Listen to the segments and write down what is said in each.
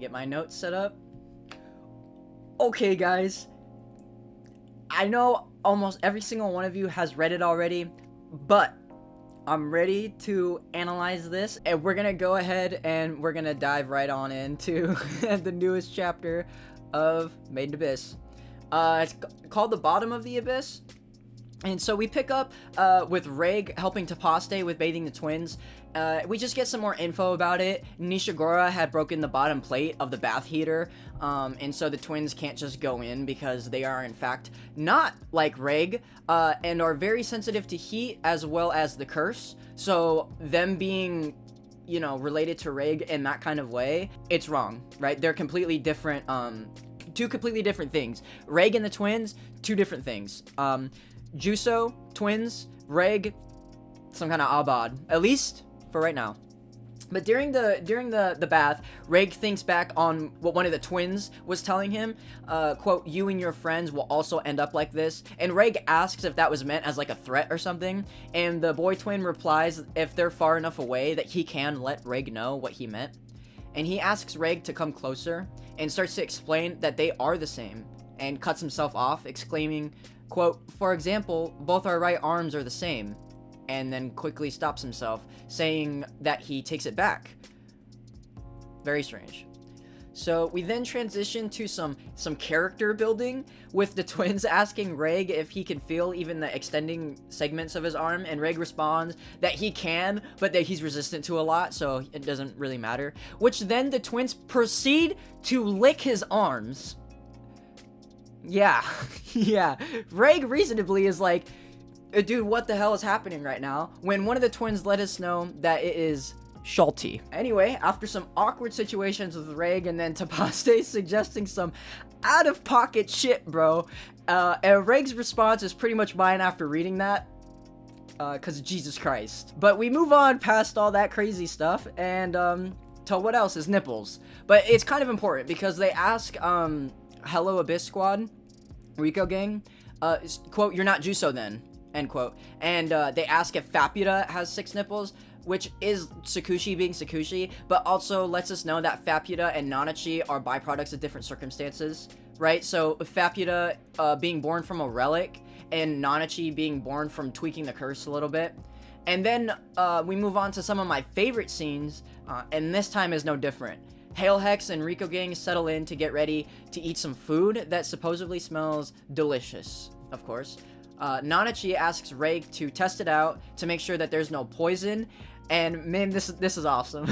get my notes set up. Okay, guys. I know almost every single one of you has read it already, but I'm ready to analyze this, and we're gonna go ahead and we're gonna dive right on into the newest chapter of Made in Abyss. It's called The Bottom of the Abyss. And so we pick up with Reg helping Tapaste with bathing the twins. We just get some more info about it. Nishigura had broken the bottom plate of the bath heater, and so the twins can't just go in because they are in fact not like Reg, and are very sensitive to heat as well as the curse. So them being, you know, related to Reg in that kind of way, it's wrong, right? They're completely different, two completely different things. Reg and the twins, two different things. Juso, twins, Reg, some kind of Abad, at least for right now. But during the bath, Reg thinks back on what one of the twins was telling him, quote, "You and your friends will also end up like this." And Reg asks if that was meant as like a threat or something, and the boy twin replies if they're far enough away that he can let Reg know what he meant. And he asks Reg to come closer and starts to explain that they are the same, and cuts himself off, exclaiming, quote, "For example, both our right arms are the same," and then quickly stops himself, saying that he takes it back. Very strange. So we then transition to some character building, with the twins asking Reg if he can feel even the extending segments of his arm, and Reg responds that he can, but that he's resistant to a lot, so it doesn't really matter. Which then the twins proceed to lick his arms. Yeah, yeah. Reg reasonably is like, dude, what the hell is happening right now? When one of the twins let us know that it is Shalti. Anyway, after some awkward situations with Reg and then Tapaste suggesting some out-of-pocket shit, bro, and Reg's response is pretty much mine after reading that, cause Jesus Christ. But we move on past all that crazy stuff, and, to what else is nipples. But it's kind of important, because they ask, Hello Abyss Squad, Rico gang, quote, "You're not Juso then," end quote. And they ask if Faputa has 6 nipples, which is Sakushi being Sakushi, but also lets us know that Faputa and Nanachi are byproducts of different circumstances, right? So Faputa being born from a relic, and Nanachi being born from tweaking the curse a little bit. And then we move on to some of my favorite scenes, and this time is no different. Hail Hex and Rico gang settle in to get ready to eat some food that supposedly smells delicious, of course. Nanachi asks Reg to test it out to make sure that there's no poison, and man, this is awesome.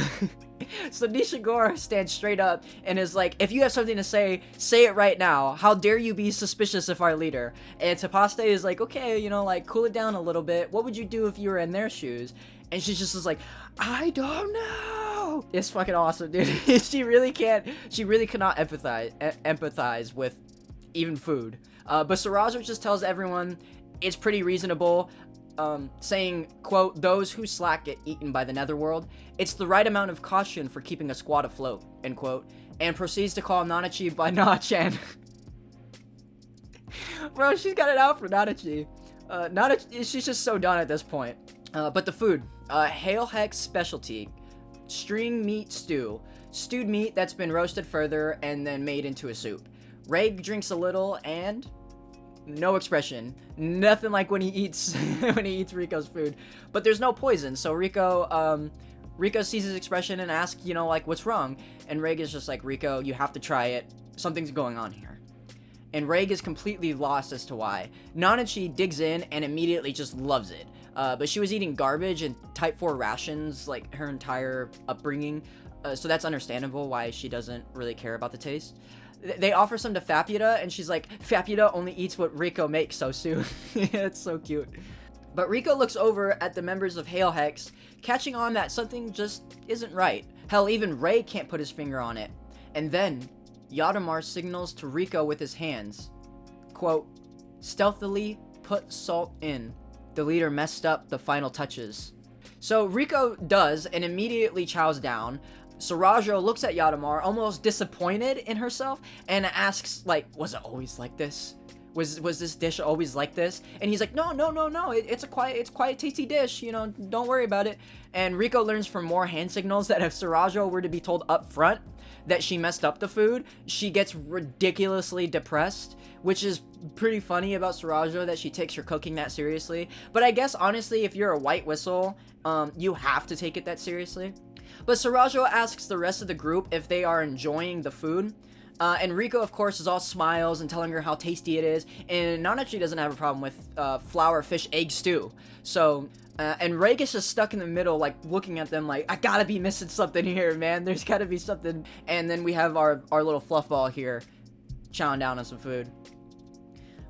So Nishigura stands straight up and is like, "If you have something to say it right now. How dare you be suspicious of our leader?" And Tapaste is like, "Okay, you know, like, cool it down a little bit. What would you do if you were in their shoes?" And she just is like, "I don't know." It's fucking awesome, dude. She really cannot empathize with even food. But Sarajo just tells everyone it's pretty reasonable, saying, quote, "Those who slack get eaten by the netherworld. It's the right amount of caution for keeping a squad afloat," end quote, and proceeds to call Nanachi by Na-chan. Bro, she's got it out for Nanachi. Nanachi, she's just so done at this point. But the food, Hail Hex specialty, string meat stew, stewed meat that's been roasted further and then made into a soup. Reg drinks a little and no expression. Nothing like when he eats Rico's food. But there's no poison, so Rico sees his expression and asks, you know, like, what's wrong? And Reg is just like, "Rico, you have to try it. Something's going on here." And Reg is completely lost as to why. Nanachi digs in and immediately just loves it. But she was eating garbage and type 4 rations like her entire upbringing, so that's understandable why she doesn't really care about the taste. They offer some to Faputa, and she's like, "Faputa only eats what Rico makes so soon." It's so cute. But Rico looks over at the members of Hail Hex, catching on that something just isn't right. Hell, even Ray can't put his finger on it. And then Yadamar signals to Rico with his hands, quote, "Stealthily put salt in. The leader messed up the final touches." So Rico does, and immediately chows down. Sarajo looks at Yadamar, almost disappointed in herself, and asks, like, "Was it always like this? Was this dish always like this?" And he's like, no, it's quite tasty dish, you know, don't worry about it. And Rico learns from more hand signals that if Sarajo were to be told up front that she messed up the food, she gets ridiculously depressed, which is pretty funny about Sarajo, that she takes her cooking that seriously. But I guess, honestly, if you're a white whistle, you have to take it that seriously. But Sarajo asks the rest of the group if they are enjoying the food. And Riko, of course, is all smiles and telling her how tasty it is. And Nanachi doesn't have a problem with flour, fish, egg stew. So, and Reg is just stuck in the middle, like, looking at them like, I gotta be missing something here, man. There's gotta be something. And then we have our little fluff ball here, chowing down on some food.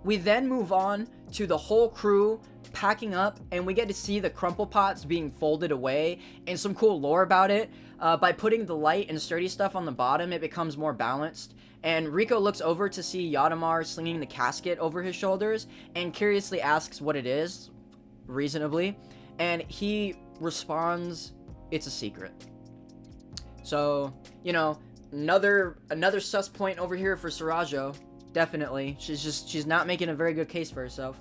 We then move on to the whole crew packing up, and we get to see the crumple pots being folded away, and some cool lore about it. By putting the light and sturdy stuff on the bottom, it becomes more balanced. And Riko looks over to see Yadamar slinging the casket over his shoulders, and curiously asks what it is, reasonably, and he responds, it's a secret. So, you know, another sus point over here for Sarajo. Definitely. She's not making a very good case for herself.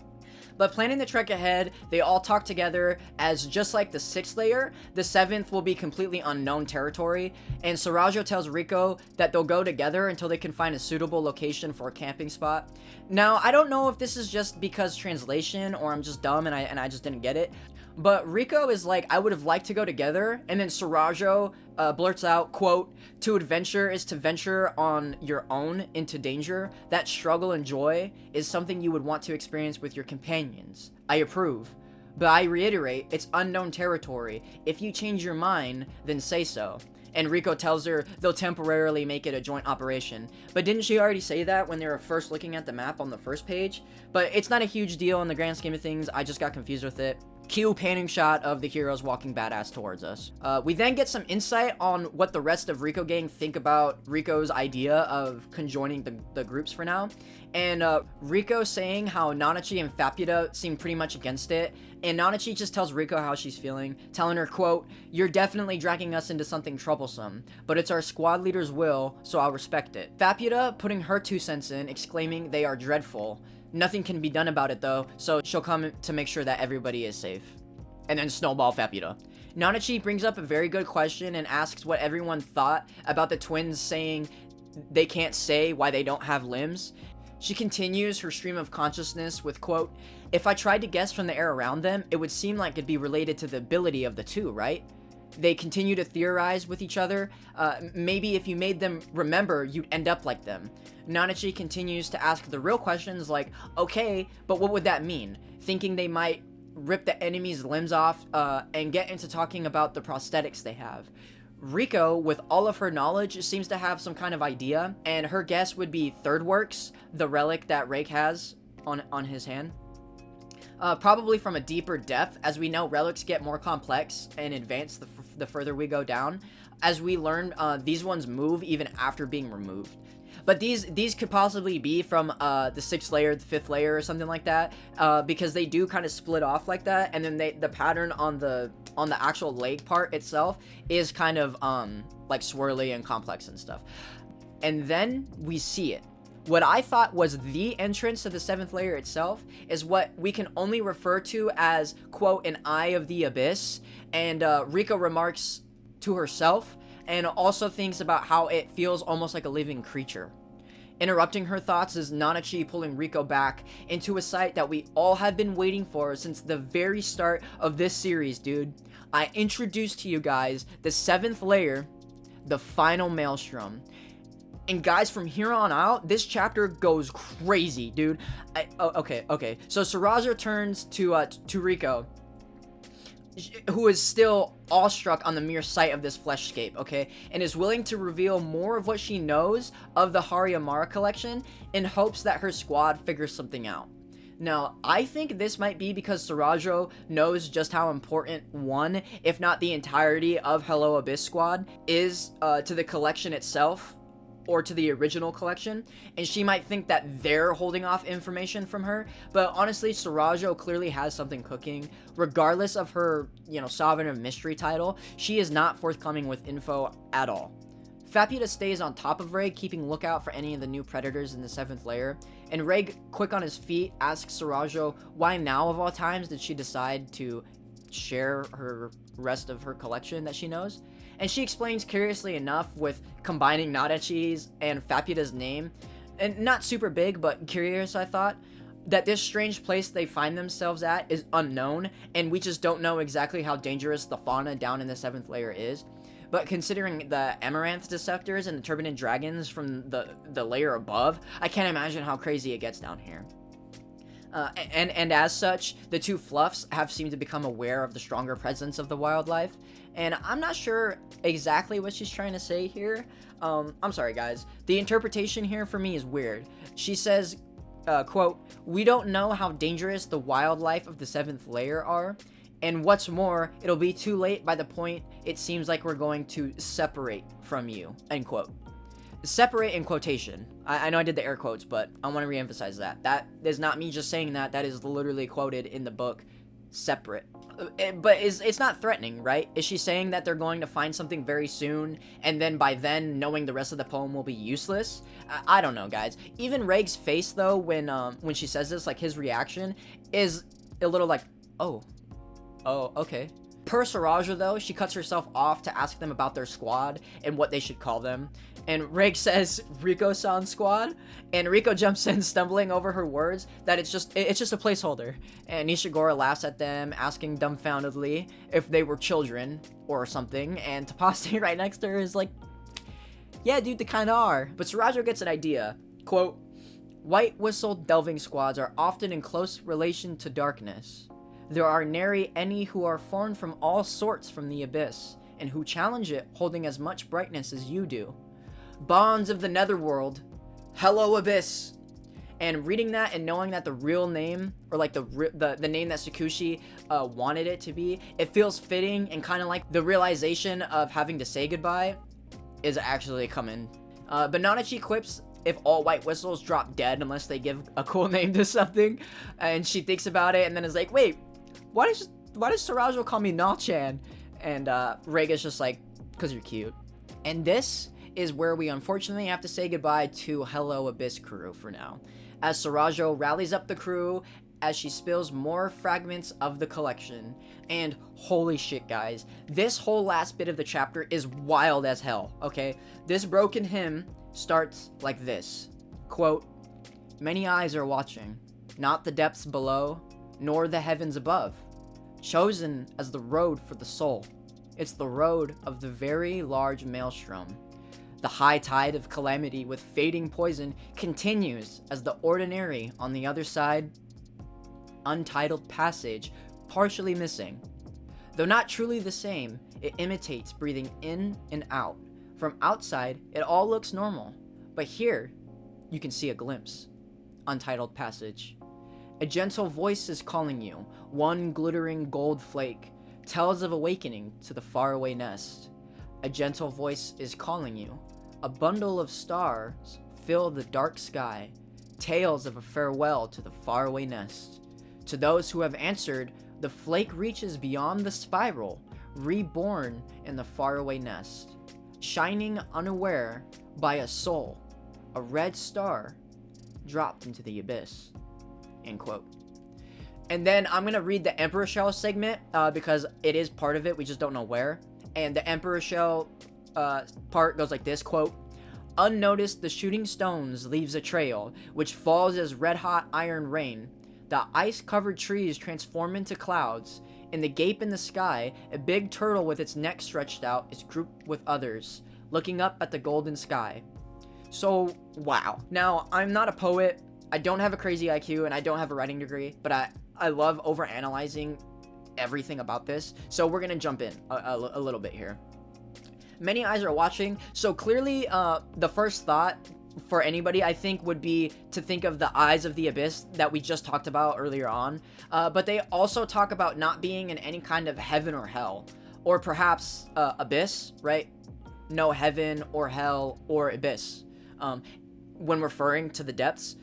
But planning the trek ahead, they all talk together, as just like the 6th layer, the 7th will be completely unknown territory, and Sarajo tells Riko that they'll go together until they can find a suitable location for a camping spot. Now, I don't know if this is just because translation, or I'm just dumb and I just didn't get it, but Riko is like, I would have liked to go together, and then Sarajo blurts out, quote, to adventure is to venture on your own into danger. That struggle and joy is something you would want to experience with your companions. I approve. But I reiterate, it's unknown territory. If you change your mind, then say so. And Riko tells her they'll temporarily make it a joint operation. But didn't she already say that when they were first looking at the map on the first page? But it's not a huge deal in the grand scheme of things. I just got confused with it. Cue panning shot of the heroes walking badass towards us. We then get some insight on what the rest of Riko gang think about Riko's idea of conjoining the groups for now. And Riko saying how Nanachi and Faputa seem pretty much against it. And Nanachi just tells Riko how she's feeling, telling her, quote, you're definitely dragging us into something troublesome, but it's our squad leader's will, so I'll respect it. Faputa putting her 2 cents in, exclaiming they are dreadful. Nothing can be done about it though, so she'll come to make sure that everybody is safe. And then snowball Faputa. Nanachi brings up a very good question and asks what everyone thought about the twins saying they can't say why they don't have limbs. She continues her stream of consciousness with, quote, if I tried to guess from the air around them, it would seem like it'd be related to the ability of the two, right? They continue to theorize with each other. Maybe if you made them remember, you'd end up like them. Nanachi continues to ask the real questions like, okay, but what would that mean? Thinking they might rip the enemy's limbs off and get into talking about the prosthetics they have. Riko, with all of her knowledge, seems to have some kind of idea, and her guess would be Third Works, the relic that Rake has on his hand. Probably from a deeper depth, as we know relics get more complex and advanced the further we go down. As we learn, these ones move even after being removed. But these could possibly be from the 6th layer, the 5th layer, or something like that, because they do kind of split off like that, and then the pattern on the actual leg part itself is kind of like swirly and complex and stuff. And then we see it. What I thought was the entrance to the 7th layer itself is what we can only refer to as, quote, an eye of the abyss, and Riko remarks to herself, and also thinks about how it feels almost like a living creature. Interrupting her thoughts is Nanachi pulling Riko back into a sight that we all have been waiting for since the very start of this series, dude. I introduced to you guys the 7th layer, the final maelstrom. And guys, from here on out, this chapter goes crazy, dude. Okay. So Sarajo turns to Riko, who is still awestruck on the mere sight of this fleshscape, okay? And is willing to reveal more of what she knows of the Hariyamara collection in hopes that her squad figures something out. Now, I think this might be because Sarajo knows just how important one, if not the entirety of Hello Abyss Squad, is to the collection itself, or to the original collection, and she might think that they're holding off information from her, but honestly, Sarajo clearly has something cooking. Regardless of her, Sovereign of Mystery title, she is not forthcoming with info at all. Faputa stays on top of Reg, keeping lookout for any of the new predators in the 7th layer, and Reg, quick on his feet, asks Sarajo why now of all times did she decide to share her rest of her collection that she knows. And she explains curiously enough with combining Nadachi's and Faputa's name, and not super big, but curious, I thought, that this strange place they find themselves at is unknown, and we just don't know exactly how dangerous the fauna down in the 7th layer is. But considering the Amaranth Deceptors and the Turbinate Dragons from the layer above, I can't imagine how crazy it gets down here. And as such, the two Fluffs have seemed to become aware of the stronger presence of the wildlife, and I'm not sure exactly what she's trying to say here. I'm sorry, guys. The interpretation here for me is weird. She says, quote, "We don't know how dangerous the wildlife of the 7th layer are, and what's more, it'll be too late by the point it seems like we're going to separate from you," end quote. Separate in quotation. I know I did the air quotes, but I want to reemphasize that. That is not me just saying that. That is literally quoted in the book. Separate. But it's not threatening, right? Is she saying that they're going to find something very soon, and then by then, knowing the rest of the poem will be useless? I don't know, guys. Even Reg's face, though, when she says this, like, his reaction is a little like, oh, okay. Per Saraja, though, she cuts herself off to ask them about their squad and what they should call them. And Reg says, "Riko-san squad?" And Riko jumps in, stumbling over her words, that it's just a placeholder. And Nishigora laughs at them, asking dumbfoundedly if they were children or something. And Tapase right next to her is like, "Yeah, dude, they kinda are." But Sarajo gets an idea. Quote, "White Whistle delving squads are often in close relation to darkness. There are nary any who are formed from all sorts from the abyss, and who challenge it holding as much brightness as you do. Bonds of the netherworld. Hello, Abyss." And reading that and knowing that the real name, or like the name that Tsukushi wanted it to be, it feels fitting, and kind of like the realization of having to say goodbye is actually coming. But Nanachi quips, if all White Whistles drop dead unless they give a cool name to something, and she thinks about it and then is like, "Wait, why does Sarajo call me Na-chan?" And Rega's just like, "Cause you're cute." And this is where we unfortunately have to say goodbye to Hello Abyss crew for now, as Sarajo rallies up the crew as she spills more fragments of the collection. And holy shit, guys, this whole last bit of the chapter is wild as hell, okay? This broken hymn starts like this. Quote, "Many eyes are watching, not the depths below, nor the heavens above. Chosen as the road for the soul. It's the road of the very large maelstrom. The high tide of calamity with fading poison continues as the ordinary on the other side. Untitled passage, partially missing. Though not truly the same, it imitates breathing in and out. From outside, it all looks normal, but here, you can see a glimpse. Untitled passage. A gentle voice is calling you, one glittering gold flake, tells of awakening to the faraway nest. A gentle voice is calling you. A bundle of stars fill the dark sky, tales of a farewell to the faraway nest. To those who have answered, the flake reaches beyond the spiral, reborn in the faraway nest, shining unaware by a soul, a red star dropped into the abyss." End quote. And then I'm gonna read the Emperor Shell segment because it is part of it, we just don't know where. And the Emperor Shell part goes like this, quote, "Unnoticed, the shooting stones leaves a trail, which falls as red-hot iron rain. The ice-covered trees transform into clouds. In the gape in the sky, a big turtle with its neck stretched out is grouped with others, looking up at the golden sky." So, wow. Now, I'm not a poet, I don't have a crazy IQ, and I don't have a writing degree, but I love overanalyzing everything about this, so we're gonna jump in a little bit here. Many eyes are watching, so clearly the first thought for anybody, I think, would be to think of the eyes of the abyss that we just talked about earlier on, but they also talk about not being in any kind of heaven or hell, or perhaps abyss, right? No heaven or hell or abyss, when referring to the depths.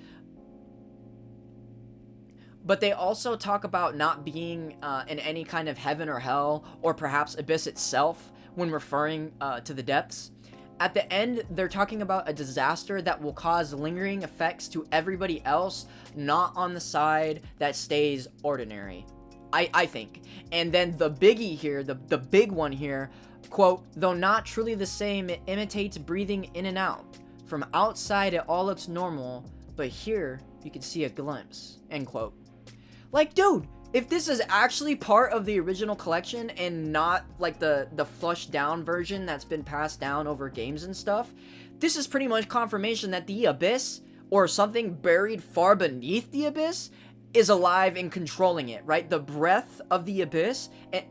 But they also talk about not being in any kind of heaven or hell, or perhaps abyss itself, when referring to the depths. At the end, they're talking about a disaster that will cause lingering effects to everybody else, not on the side that stays ordinary, I think. And then the biggie here, the big one here, Quote, though not truly the same, it imitates breathing in and out. From outside, it all looks normal, but here, you can see a glimpse, end quote. Like, dude, if this is actually part of the original collection and not, like, the flushed down version that's been passed down over games and stuff, this is pretty much confirmation that the Abyss, or something buried far beneath the Abyss, is alive and controlling it, right? The breath of the Abyss, and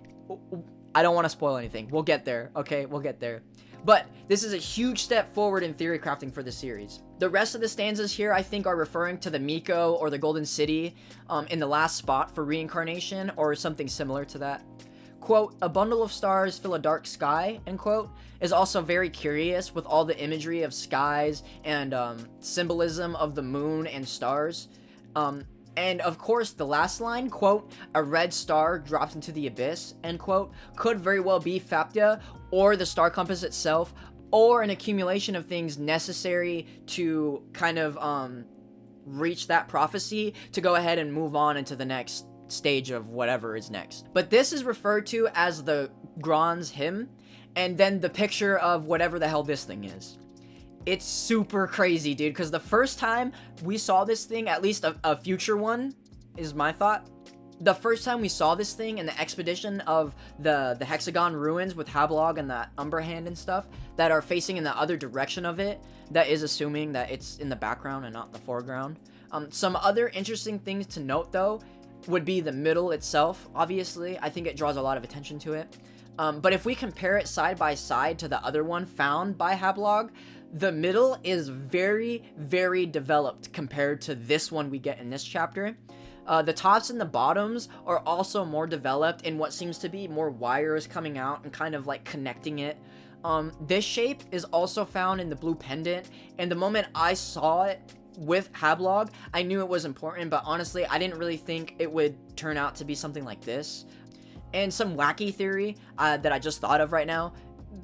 I don't want to spoil anything. We'll get there, okay? We'll get there. But this is a huge step forward in theory crafting for the series. The rest of the stanzas here, I think, are referring to the Miko or the Golden City in the last spot for reincarnation, or something similar to that. Quote, a bundle of stars fill a dark sky, end quote, is also very curious with all the imagery of skies and symbolism of the moon and stars. And of course, the last line, quote, a red star drops into the abyss, end quote, could very well be Faptia, or the star compass itself, or an accumulation of things necessary to kind of reach that prophecy to go ahead and move on into the next stage of whatever is next. But this is referred to as the Gron's hymn, and then the picture of whatever the hell this thing is. It's super crazy, dude, because the first time we saw this thing, at least a future one, is my thought. The first time we saw this thing in the expedition of the Hexagon ruins with Hablog and that Umber Hand and stuff that are facing in the other direction of it, that is assuming that it's in the background and not the foreground. Some other interesting things to note, though, would be the middle itself, obviously. I think it draws a lot of attention to it. But if we compare it side by side to the other one found by Hablog, the middle is very, very developed compared to this one we get in this chapter. The tops and the bottoms are also more developed in what seems to be more wires coming out and kind of like connecting it. This shape is also found in the blue pendant, and the moment I saw it with Hablog, I knew it was important, but honestly, I didn't really think it would turn out to be something like this. And some wacky theory that I just thought of right now,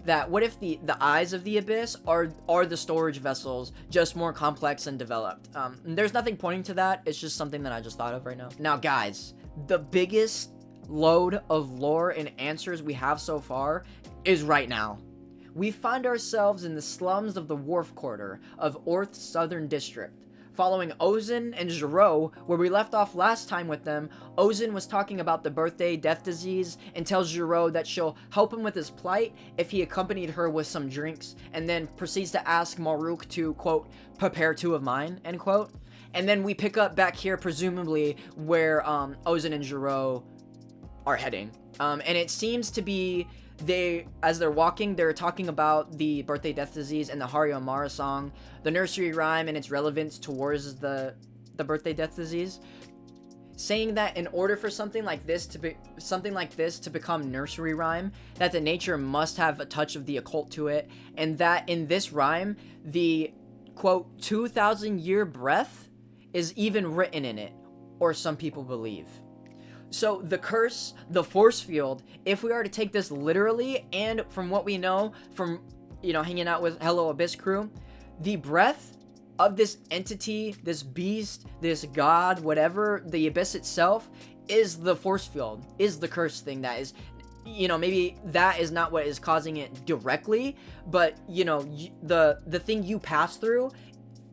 that what if the eyes of the Abyss are the storage vessels, just more complex and developed? There's nothing pointing to that, it's just something that I just thought of right now. Now guys, the biggest load of lore and answers we have so far is right now. We find ourselves in the slums of the Wharf Quarter of Orth's Southern District. Following Ozen and Giro, where we left off last time with them, Ozen was talking about the birthday death disease and tells Giro that she'll help him with his plight if he accompanied her with some drinks, and then proceeds to ask Maruk to, quote, prepare two of mine, end quote. And then we pick up back here, presumably, where Ozen and Giro are heading. And it seems to be as they're walking, they're talking about the birthday death disease and the Hario Mara song, the nursery rhyme and its relevance towards the birthday death disease, saying that in order for something like this to become nursery rhyme, that the nature must have a touch of the occult to it, and that in this rhyme, the quote 2,000-year breath is even written in it, or some people believe. So the curse, the force field, if we are to take this literally, and from what we know from, hanging out with Hello Abyss crew, the breath of this entity, this beast, this god, whatever, the Abyss itself, is the force field, is the curse thing that is, maybe that is not what is causing it directly, but, the thing you pass through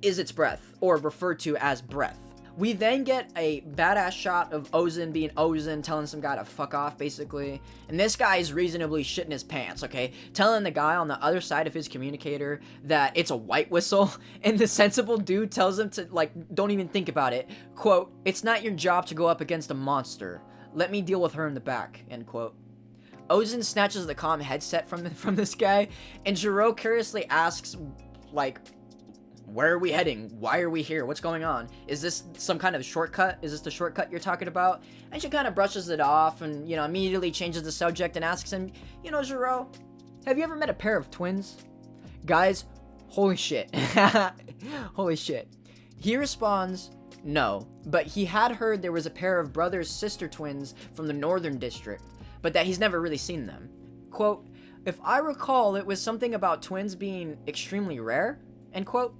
is its breath, or referred to as breath. We then get a badass shot of Ozen being Ozen, telling some guy to fuck off, basically. And this guy is reasonably shitting his pants, okay? Telling the guy on the other side of his communicator that it's a white whistle. And the sensible dude tells him to, don't even think about it. Quote, it's not your job to go up against a monster. Let me deal with her in the back, end quote. Ozen snatches the comm headset from this guy. And Giro curiously asks, where are we heading? Why are we here? What's going on? Is this some kind of shortcut? Is this the shortcut you're talking about? And she kind of brushes it off and, immediately changes the subject and asks him, Giro, have you ever met a pair of twins? Guys, holy shit. Holy shit. He responds, no, but he had heard there was a pair of brother-sister twins from the Northern District, but that he's never really seen them. Quote, if I recall, it was something about twins being extremely rare, end quote.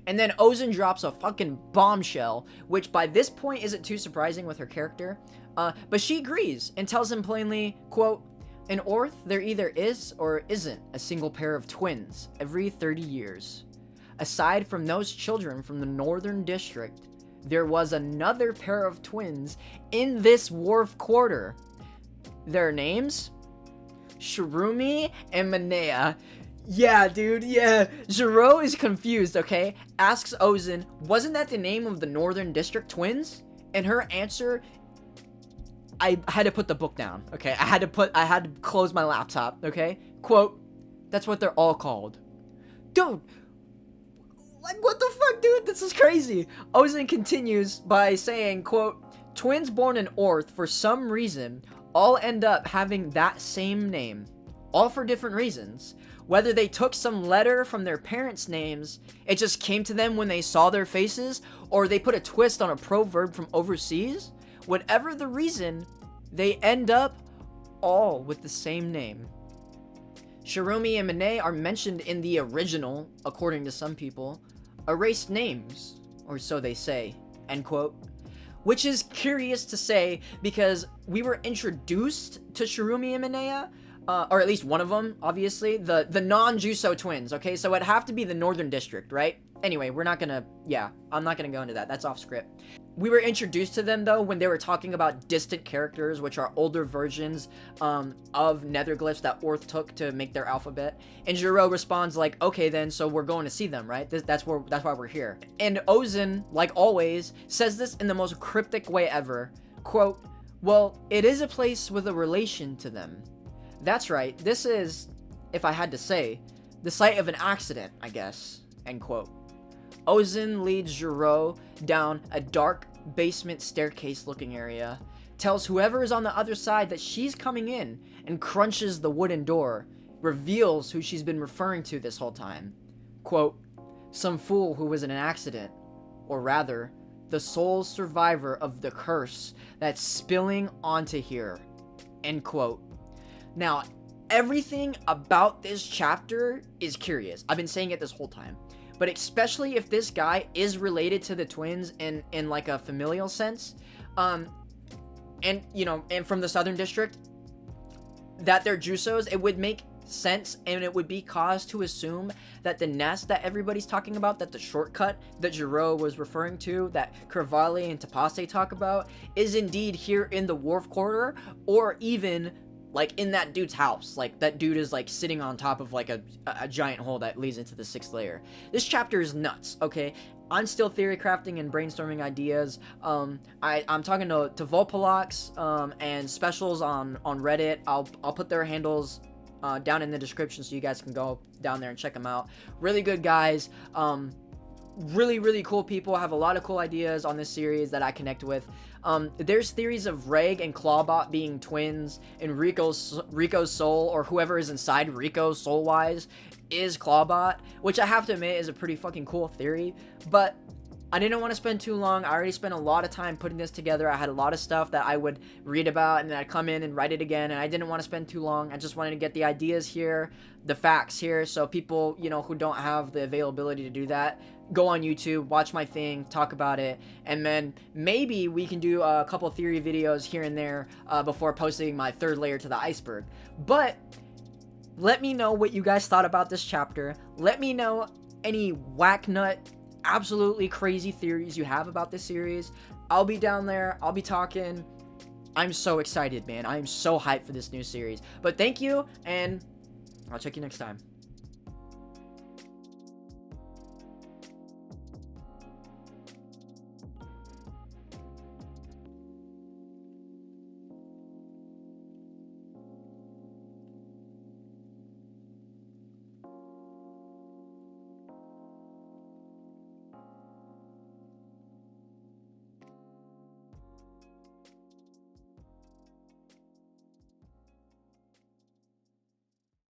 And then Ozen drops a fucking bombshell, which by this point isn't too surprising with her character. But she agrees and tells him plainly, quote, In Orth, there either is or isn't a single pair of twins every 30 years. Aside from those children from the Northern District, there was another pair of twins in this wharf quarter. Their names? Shirumi and Manea. Yeah, dude, yeah. Giro is confused, okay? Asks Ozen, wasn't that the name of the Northern District twins? And her answer, I had to put the book down, okay? I had to close my laptop, okay? Quote, that's what they're all called. Dude, like, what the fuck, dude? This is crazy. Ozen continues by saying, quote, twins born in Orth, for some reason, all end up having that same name. All for different reasons. Whether they took some letter from their parents' names, it just came to them when they saw their faces, or they put a twist on a proverb from overseas, whatever the reason, they end up all with the same name. Shirumi and Mine are mentioned in the original, according to some people, erased names, or so they say, end quote. Which is curious to say because we were introduced to Shirumi and Minea, or at least one of them, obviously, the non-Juso twins, okay? So it'd have to be the Northern District, right? Anyway, I'm not gonna go into that. That's off script. We were introduced to them, though, when they were talking about distant characters, which are older versions of netherglyphs that Orth took to make their alphabet. And Jiro responds like, okay then, so we're going to see them, right? That's why we're here. And Ozen, like always, says this in the most cryptic way ever. Quote, well, it is a place with a relation to them. That's right, this is, if I had to say, the site of an accident, I guess, end quote. Ozen leads Jiro down a dark basement staircase looking area, tells whoever is on the other side that she's coming in, and crunches the wooden door, reveals who she's been referring to this whole time. Quote, some fool who was in an accident, or rather, the sole survivor of the curse that's spilling onto here, end quote. Now, everything about this chapter is curious. I've been saying it this whole time. But especially if this guy is related to the twins in like a familial sense, and from the Southern District, that they're Jusos, it would make sense, and it would be cause to assume that the nest that everybody's talking about, that the shortcut that Jiro was referring to, that Kervali and Tapaste talk about, is indeed here in the wharf quarter, or even like in that dude's house. Like that dude is like sitting on top of like a giant hole that leads into the 6th layer. This chapter is nuts, okay? I'm still theory crafting and brainstorming ideas. I'm talking to Volpalox and specials on Reddit. I'll put their handles down in the description so you guys can go down there and check them out. Really good guys. Really cool people. Have a lot of cool ideas on this series that I connect with. There's theories of Reg and Clawbot being twins, and Rico's soul, or whoever is inside Rico soul-wise, is Clawbot, which I have to admit is a pretty fucking cool theory, but I didn't want to spend too long. I already spent a lot of time putting this together. I had a lot of stuff that I would read about, and then I'd come in and write it again, and I didn't want to spend too long. I just wanted to get the ideas here, the facts here, so people, who don't have the availability to do that, go on YouTube, watch my thing, talk about it, and then maybe we can do a couple theory videos here and there before posting my 3rd layer to the iceberg. But let me know what you guys thought about this chapter. Let me know any whack nut, absolutely crazy theories you have about this series. I'll be down there. I'll be talking. I'm so excited, man. I am so hyped for this new series. But thank you, and I'll check you next time.